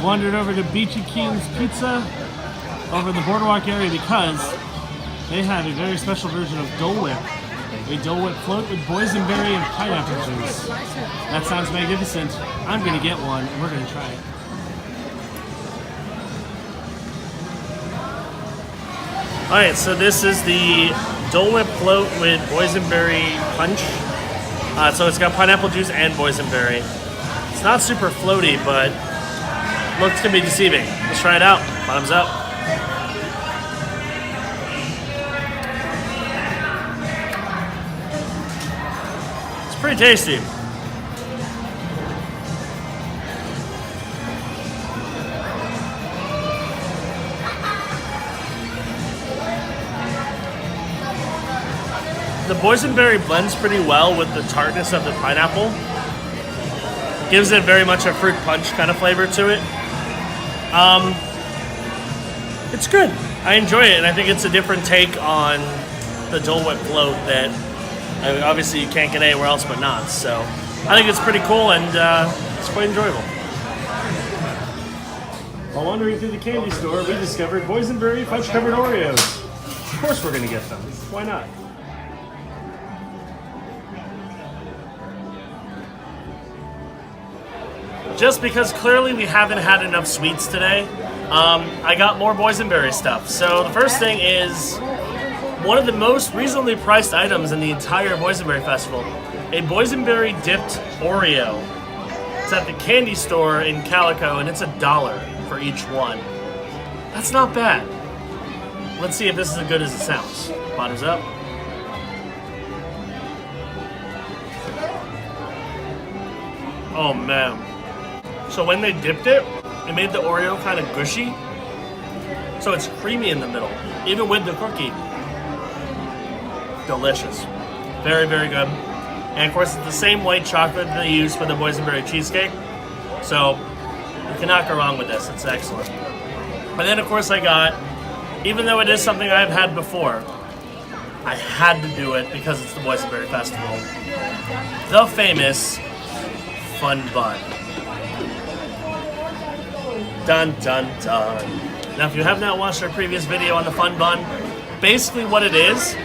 wandered over to Beachy Keen's Pizza over in the Boardwalk area because they have a very special version of Dole Whip. A Dole Whip float with boysenberry and pineapple juice. That sounds magnificent. I'm going to get one and we're going to try it. Alright, so this is the Dole Whip float with boysenberry punch. So it's got pineapple juice and boysenberry. It's not super floaty, but looks to be deceiving. Let's try it out. Bottoms up. It's pretty tasty. The boysenberry blends pretty well with the tartness of the pineapple. Gives it very much a fruit punch kind of flavor to it. It's good. I enjoy it, and I think it's a different take on the Dole Whip float that obviously you can't get anywhere else but Knott. So I think it's pretty cool, and it's quite enjoyable. While wandering through the candy store, we discovered boysenberry fudge-covered Oreos. Of course we're going to get them. Why not? Just because clearly we haven't had enough sweets today, I got more boysenberry stuff. So the first thing is one of the most reasonably priced items in the entire Boysenberry Festival, a boysenberry dipped Oreo. It's at the candy store in Calico, and it's $1 for each one. That's not bad. Let's see if this is as good as it sounds. Bottoms up. Oh man. So when they dipped it, it made the Oreo kind of gushy. So it's creamy in the middle, even with the cookie. Delicious. Very, very good. And of course, it's the same white chocolate that they use for the boysenberry cheesecake. So you cannot go wrong with this. It's excellent. And then of course I got, even though it is something I've had before, I had to do it because it's the Boysenberry Festival. The famous Fun Bun. Dun dun dun. Now if you have not watched our previous video on the Fun Bun, basically what it is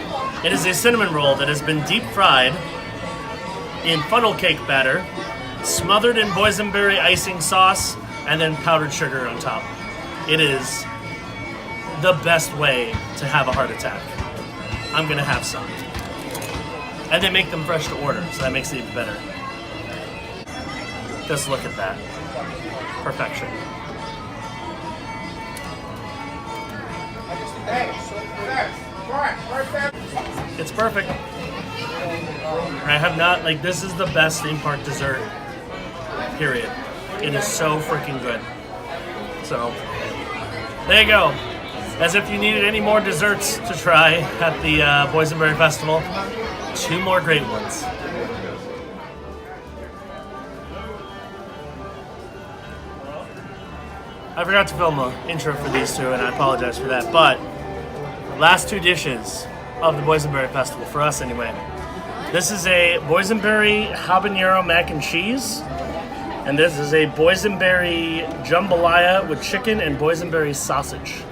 a cinnamon roll that has been deep fried in funnel cake batter, smothered in boysenberry icing sauce, and then powdered sugar on top. It is the best way to have a heart attack. I'm gonna have some. And they make them fresh to order, so that makes it even better. Just look at that. Perfection. It's perfect. I have not, like, this is the best theme park dessert, period. It is so freaking good. So, there you go. As if you needed any more desserts to try at the Boysenberry Festival, 2 more great ones. I forgot to film an intro for these two, and I apologize for that, but last 2 dishes of the Boysenberry Festival, for us anyway. This is a boysenberry habanero mac and cheese, and this is a boysenberry jambalaya with chicken and boysenberry sausage.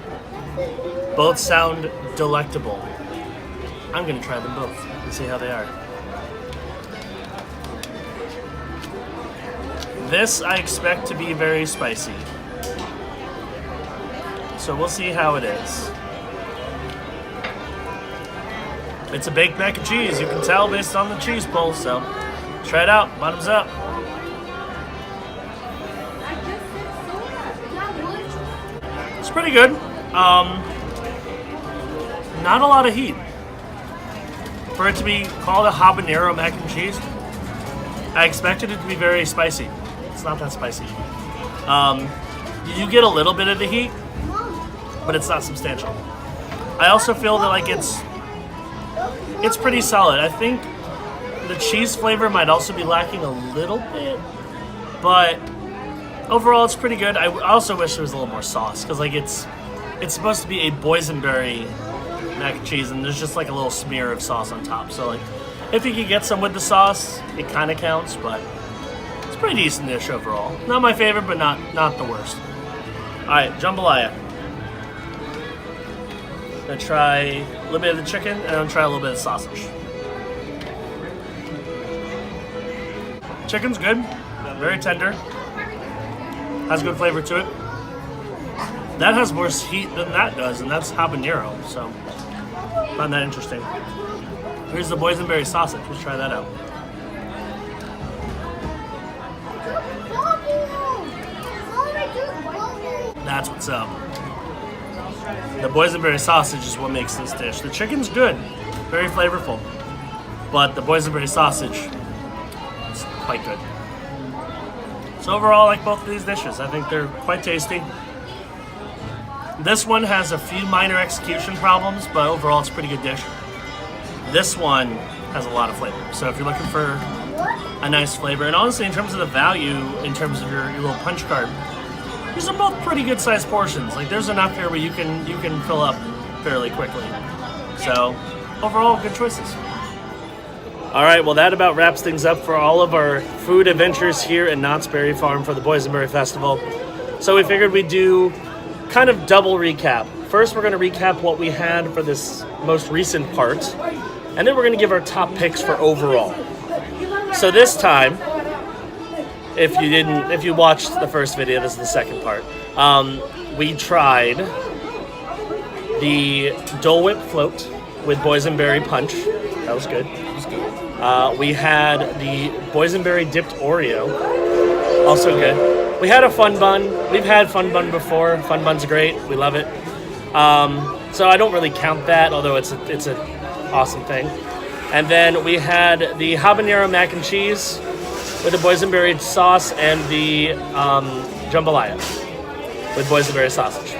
Both sound delectable. I'm gonna try them both and see how they are. This I expect to be very spicy. So we'll see how it is. It's a baked mac and cheese, you can tell based on the cheese pull, so try it out, bottoms up. It's pretty good. Not a lot of heat. For it to be called a habanero mac and cheese, I expected it to be very spicy. It's not that spicy. You get a little bit of the heat, but it's not substantial. I also feel that like it's pretty solid. I think the cheese flavor might also be lacking a little bit, but overall it's pretty good. I also wish there was a little more sauce, because like it's supposed to be a boysenberry mac and cheese, and there's just like a little smear of sauce on top. So like, if you could get some with the sauce, it kind of counts, but it's a pretty decent dish overall. Not my favorite, but not the worst. Alright, jambalaya. I'm gonna try a little bit of the chicken, and I'm gonna try a little bit of the sausage. Chicken's good, very tender, has good flavor to it. That has more heat than that does, and that's habanero, so I find that interesting. Here's the boysenberry sausage, let's try that out. That's what's up. The boysenberry sausage is what makes this dish. The chicken's good, very flavorful, but the boysenberry sausage is quite good. So overall, I like both of these dishes. I think they're quite tasty. This one has a few minor execution problems, but overall it's a pretty good dish. This one has a lot of flavor. So if you're looking for a nice flavor, and honestly in terms of the value, in terms of your little punch card, these are both pretty good sized portions. Like there's enough here where you can fill up fairly quickly. So overall, good choices. All right, well that about wraps things up for all of our food adventures here at Knott's Berry Farm for the Boysenberry Festival. So we figured we'd do kind of double recap. First, we're going to recap what we had for this most recent part, and then we're going to give our top picks for overall. So this time, if you watched the first video, this is the second part. We tried the Dole Whip float with boysenberry punch. That was good. We had the boysenberry dipped Oreo, also good. We had a fun bun. We've had fun bun before. Fun bun's great. We love it. So I don't really count that, although it's an awesome thing. And then we had the habanero mac and cheese with the boysenberry sauce and the jambalaya with boysenberry sausage.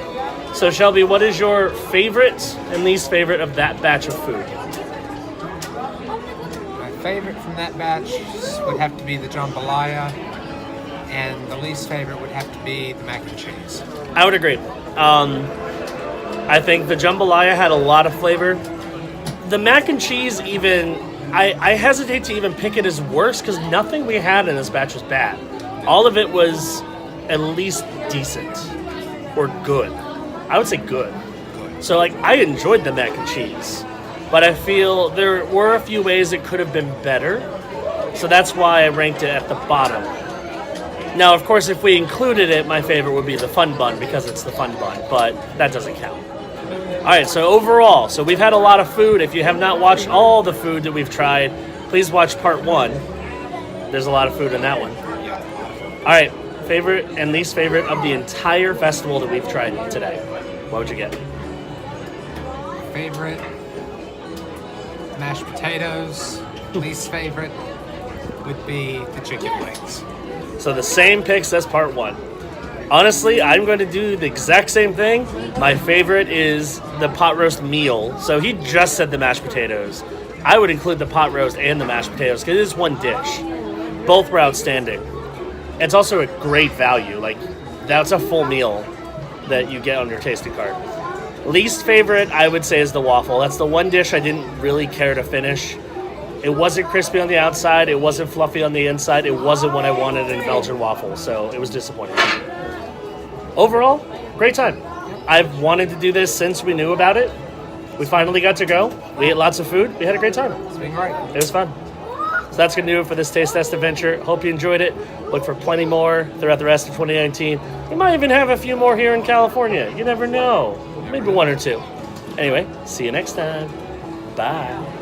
So Shelby, what is your favorite and least favorite of that batch of food? My favorite from that batch would have to be the jambalaya, and the least favorite would have to be the mac and cheese. I would agree. I think the jambalaya had a lot of flavor. The mac and cheese even, I hesitate to even pick it as worse because nothing we had in this batch was bad. All of it was at least decent or good. I would say good. So like I enjoyed the mac and cheese, but I feel there were a few ways it could have been better. So that's why I ranked it at the bottom. Now, of course, if we included it, my favorite would be the fun bun because it's the fun bun, but that doesn't count. All right, so overall, so we've had a lot of food. If you have not watched all the food that we've tried, please watch part 1. There's a lot of food in that one. All right, favorite and least favorite of the entire festival that we've tried today. What would you get? Favorite, mashed potatoes. Least favorite would be the chicken wings. So the same picks as part 1. Honestly, I'm going to do the exact same thing. My favorite is the pot roast meal. So he just said the mashed potatoes. I would include the pot roast and the mashed potatoes because it is one dish. Both were outstanding. It's also a great value. Like, that's a full meal that you get on your tasting card. Least favorite, I would say, is the waffle. That's the one dish I didn't really care to finish. It wasn't crispy on the outside. It wasn't fluffy on the inside. It wasn't what I wanted in Belgian waffle, so it was disappointing. Overall, great time. I've wanted to do this since we knew about it. We finally got to go. We ate lots of food. We had a great time. It's been great. It was fun. So that's going to do it for this Taste Test adventure. Hope you enjoyed it. Look for plenty more throughout the rest of 2019. We might even have a few more here in California. You never know. Maybe 1 or 2. Anyway, see you next time. Bye.